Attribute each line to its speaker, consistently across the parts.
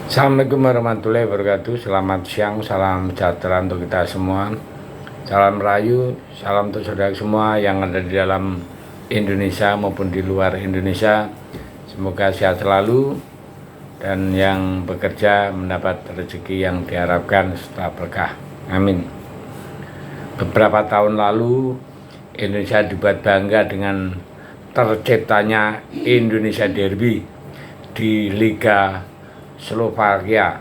Speaker 1: Assalamualaikum warahmatullahi wabarakatuh. Selamat siang, salam sejahtera untuk kita semua. Salam Merayu, salam untuk saudara semua yang ada di dalam Indonesia maupun di luar Indonesia. Semoga sehat selalu dan yang bekerja mendapat rezeki yang diharapkan serta berkah. Amin. Beberapa tahun lalu Indonesia dibuat bangga dengan terciptanya Indonesia Derby di Liga Slovakia.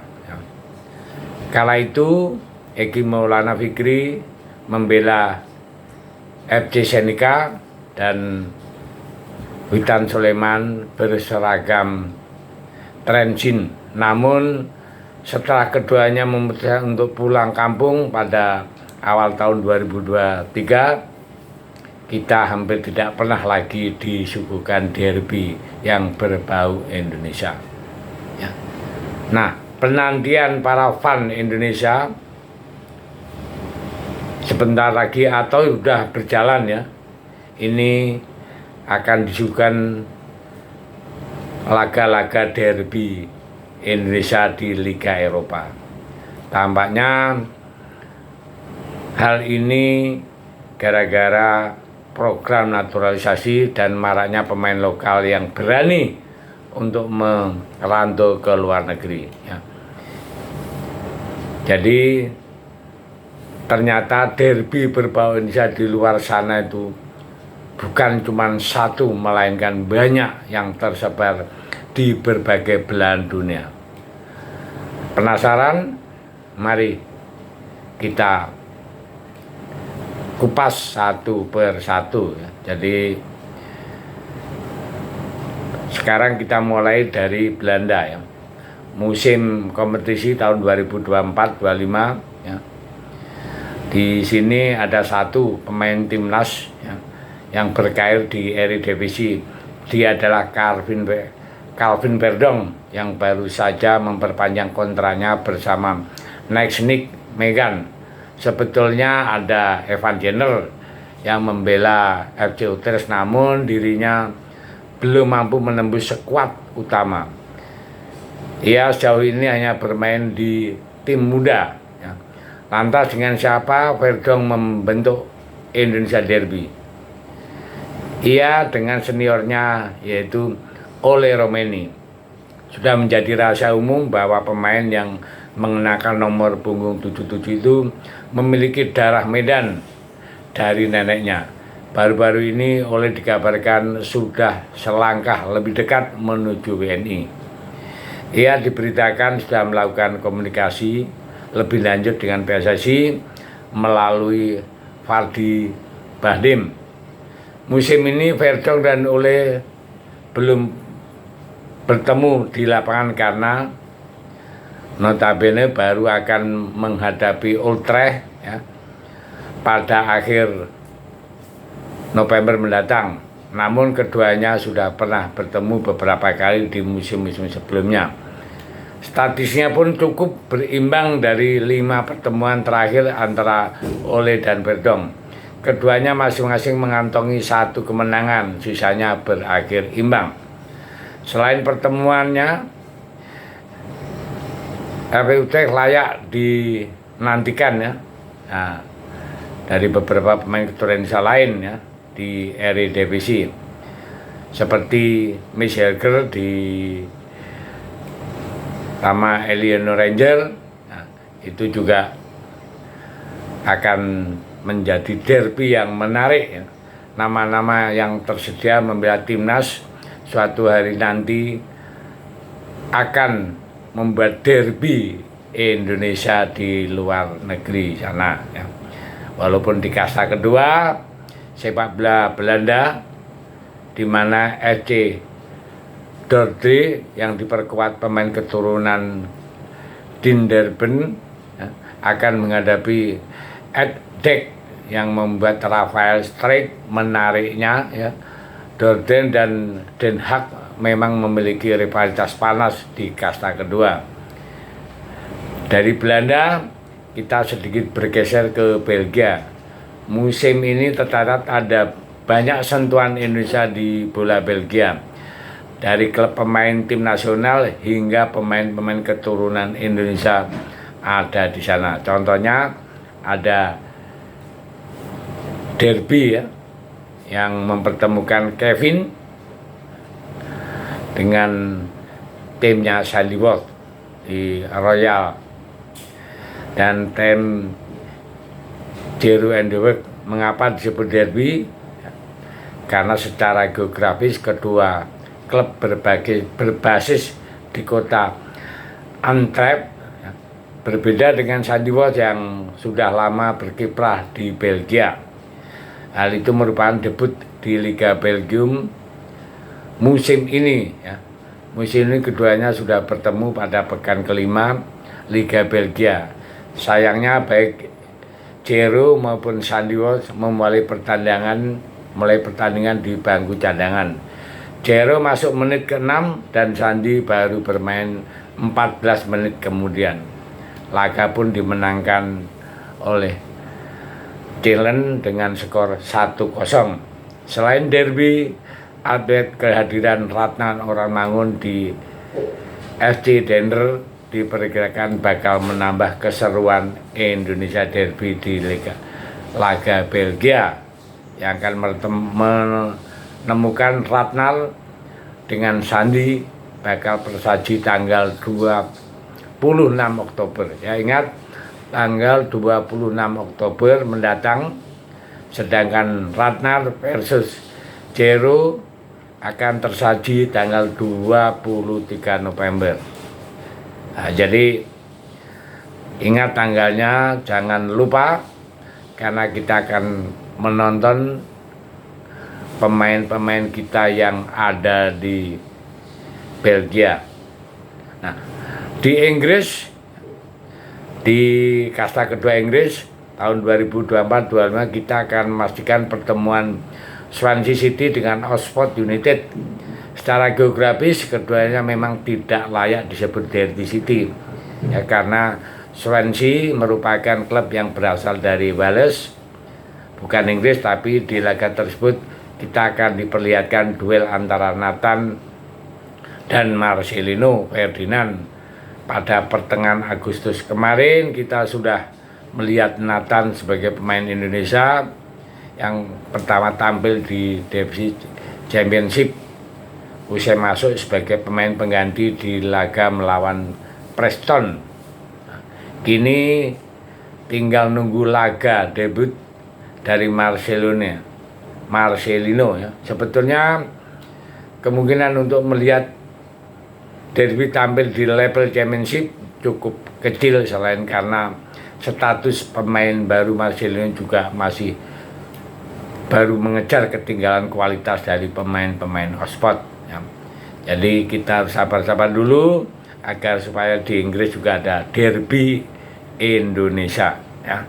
Speaker 1: Kala itu Eki Maulana Fikri membela FC Senica dan Witan Sulaiman berseragam Trenčín. Namun setelah keduanya memutuskan untuk pulang kampung pada awal tahun 2023, kita hampir tidak pernah lagi disuguhkan derby yang berbau Indonesia. Nah, penantian para fan Indonesia sebentar lagi atau sudah berjalan ya. Ini akan disuguhkan laga-laga derby Indonesia di Liga Eropa. Tampaknya hal ini gara-gara program naturalisasi dan maraknya pemain lokal yang berani untuk merantau ke luar negeri ya. Jadi ternyata derby berbau Indonesia di luar sana itu bukan cuma satu, melainkan banyak yang tersebar di berbagai belahan dunia. Penasaran? Mari kita kupas satu per satu ya. Jadi sekarang kita mulai dari Belanda ya. Musim kompetisi tahun 2024-25 ya. Di sini ada satu pemain timnas ya, yang berkarir di Eredivisie. Dia adalah Calvin Verdong yang baru saja memperpanjang kontraknya bersama Nike Megan. Sebetulnya ada Evan Jenner yang membela FC Utrecht, namun dirinya belum mampu menembus skuad utama. Ia sejauh ini hanya bermain di tim muda ya. Lantas dengan siapa Verdong membentuk Indonesia Derby? Ia dengan seniornya yaitu Ole Romeni. Sudah menjadi rahasia umum bahwa pemain yang mengenakan nomor punggung 77 itu memiliki darah Medan dari neneknya. Baru-baru ini Ole dikabarkan sudah selangkah lebih dekat menuju WNI. Ia diberitakan sudah melakukan komunikasi lebih lanjut dengan PSSI melalui Fardi Bahdim. Musim ini Verdong dan Ole belum bertemu di lapangan karena notabene baru akan menghadapi Utrecht ya, pada akhir November mendatang. Namun keduanya sudah pernah bertemu beberapa kali di musim-musim sebelumnya. Statistiknya pun cukup berimbang dari 5 pertemuan terakhir antara Ole dan Verdong. Keduanya masing-masing mengantongi 1 kemenangan, sisanya berakhir imbang. Selain pertemuannya, FC Utrecht layak dinantikan ya. Nah, dari beberapa pemain keturunan Indonesia lain ya di Eredivisie seperti Miss Helger di sama Eleanor Ranger. Nah, itu juga akan menjadi derby yang menarik ya. Nama-nama yang tersedia membela timnas suatu hari nanti akan membuat derby Indonesia di luar negeri sana ya. Walaupun di kasta kedua sepak bola Belanda di mana FC Dordrecht yang diperkuat pemain keturunan Dinderben ya, akan menghadapi Dek yang membuat Rafael Strijk menariknya ya. Dordrecht dan Den Haag memang memiliki rivalitas panas di kasta kedua. Dari Belanda kita sedikit bergeser ke Belgia. Musim ini tercatat ada banyak sentuhan Indonesia di bola Belgia. dari klub pemain tim nasional hingga pemain-pemain keturunan Indonesia ada di sana. Contohnya ada derby ya, yang mempertemukan Kevin dengan timnya Sandy Walsh di Royal, dan tim Jero and the Works. Mengapa disebut derby? Karena secara geografis kedua klub berbasis di kota Antwerp, berbeda dengan Sandy Walsh yang sudah lama berkiprah di Belgia. Hal itu merupakan debut di Liga Belgium musim ini ya. Musim ini keduanya sudah bertemu pada pekan kelima Liga Belgia. Sayangnya baik Jero maupun Sandy Walsh mulai pertandingan di bangku cadangan. Jero masuk menit ke-6 dan Sandy baru bermain 14 menit kemudian. Laga pun dimenangkan oleh Challenge dengan skor 1-0. Selain derby, update kehadiran Ratnan Oranmangun di FC Dender diperkirakan bakal menambah keseruan Indonesia Derby di laga Belgia, yang akan menemukan Ratnan dengan Sandy bakal bersaji tanggal 26 Oktober. Ya, ingat tanggal 26 Oktober mendatang, sedangkan Ratnan versus Jero akan tersaji tanggal 23 November. Nah, jadi ingat tanggalnya, jangan lupa, karena kita akan menonton pemain-pemain kita yang ada di Belgia. Nah, di Inggris, di kasta kedua Inggris tahun 2024-2025 kita akan memastikan pertemuan Swansea City dengan Oxford United. Secara geografis keduanya memang tidak layak disebut Derby City ya, karena Swansea merupakan klub yang berasal dari Wales, bukan Inggris, tapi di laga tersebut kita akan diperlihatkan duel antara Nathan dan Marcelino Ferdinand. Pada pertengahan Agustus kemarin kita sudah melihat Nathan sebagai pemain Indonesia yang pertama tampil di Derby Championship usai masuk sebagai pemain pengganti di laga melawan Preston. Kini tinggal nunggu laga debut dari Marcelino ya. Sebetulnya kemungkinan untuk melihat Derby tampil di level Championship cukup kecil, selain karena status pemain baru Marcelino juga masih baru mengejar ketinggalan kualitas dari pemain-pemain Oxford ya. Jadi kita sabar-sabar dulu agar supaya di Inggris juga ada Derby Indonesia ya.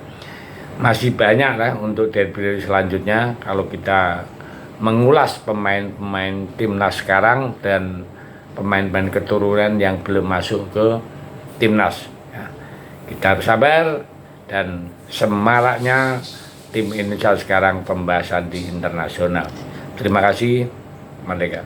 Speaker 1: Masih banyak lah untuk derby selanjutnya kalau kita mengulas pemain-pemain timnas sekarang dan pemain-pemain keturunan yang belum masuk ke timnas ya. Kita harus sabar, dan semaraknya tim Indonesia sekarang pembahasan di internasional. Terima kasih, Merdeka.